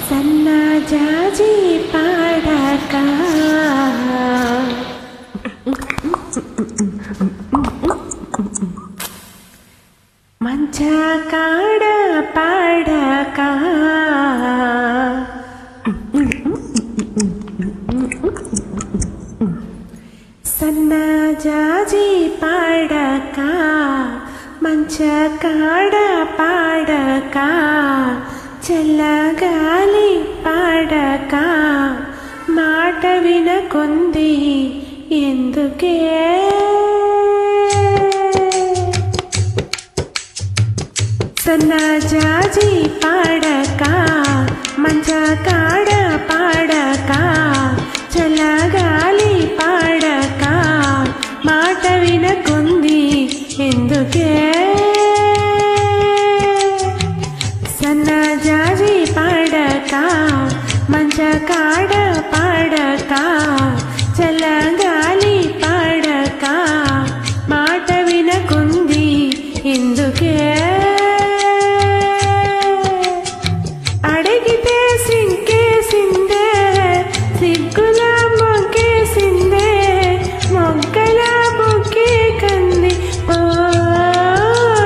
సన్నజాజి పాడక మంచ కాడ పాడక సన్నజాజి పాడక మంచ కాడ పాడక చల్లగాలి పాడక మాట వినకుంది ఎందుకే సన్నజాజి పాడక మంచ కాడ పాడక చల్లగాలి పాడక మాట వినకుంది ఎందుకే సన్నజాజి పాడక మంచ కాడ పాడక చల్లగాలి పాడక మాట వినకుంది ఎందుకే అడిగితే సింకేసిందే సిగ్గుల మొగ్గేసిందే మొగ్గల బొగ్గే కంది పోయేనే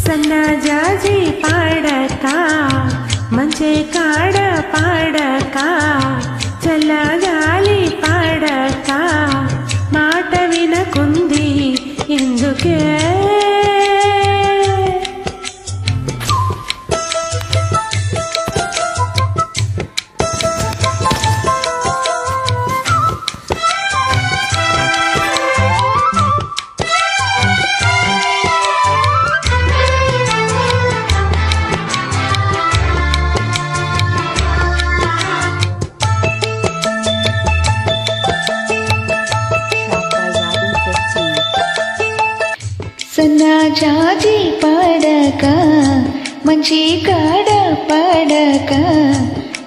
సన్నజాజి పాడక మంచే కాడ పాడక చల్లగాలి పాడక మాట వినకుంది ఎందుకే సన్నజాజి పాడక మంచి కాడ పాడక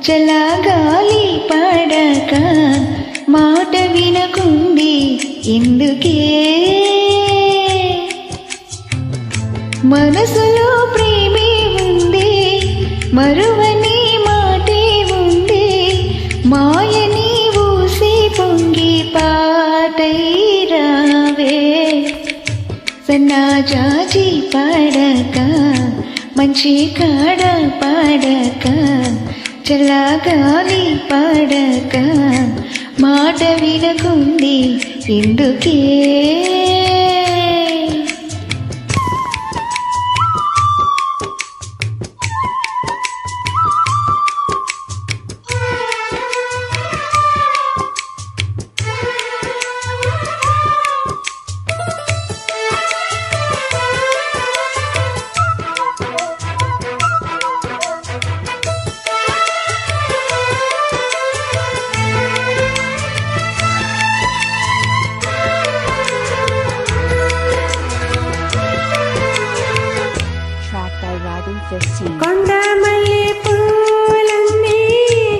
చల్లగాలి పాడక మాట వినకుంది ఎందుకే మనసులో ప్రేమే ఉంది మరువని మాటే ఉంది మాయని ఊసి పొంగి పాటై రావే సన్నజాజి పాడక మంచి కాడ పాడక చల్లగాలి పాడక మాట వినకుంది ఎందుకే కొండమల్లి పూలన్నీ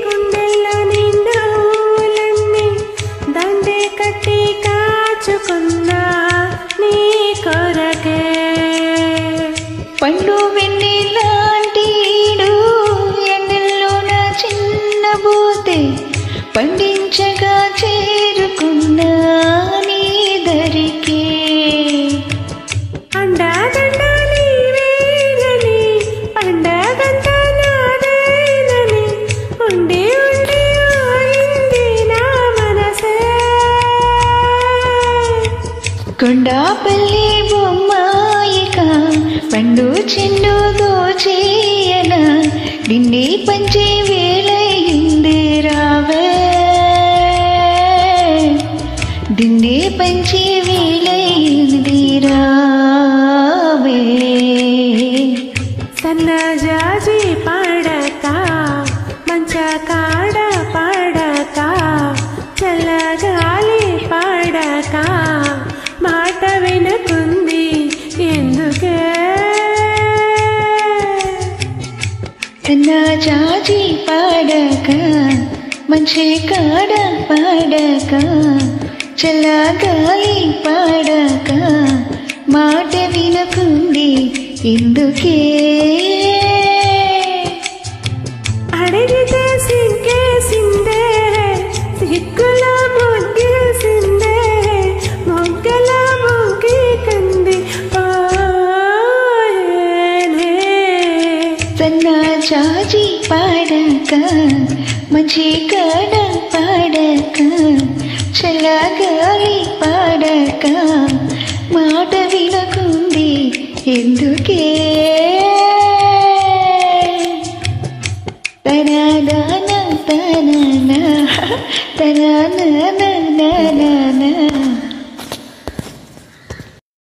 గుండెల్లో నిండులన్నీ దండే కట్టి కాచుకున్నా నీ కొరకే పండు వెన్నె లాంటిడు ఎండల్లోన చిన్నబోతే పండించగా చేరుకున్నా నీ దరికే అండాదండ నీవేనని పండగంతా నాదేనని ఉండి ఉండి ఆగింది నా మనసే కొండాపల్లి బొమ్మాయిక పండు చెండు దోచేయన నిన్నే పంచే వేళయింది రావే నిన్నే పంచే వేళయింది రావే సన్నజాజి పాడక మంచ కాడ పాడక చల్లగాలి పాడక మాట వినకుంది ఎందుకే సన్నజాజి పాడక మంచి కాడ పాడక చల్లగాలి పాడక మాట వినకుంది ఎందుకే అడిగితే సింకేసిందే సిక్కుల మొగ్గేసిందే మొగ్గల మొగ్గి కంది సన్నా జాజి పాడక మంచి కాడ పాడక చల్లగాలి పాడక మాట వినకుంది ఎందుకే తనన తనన తనన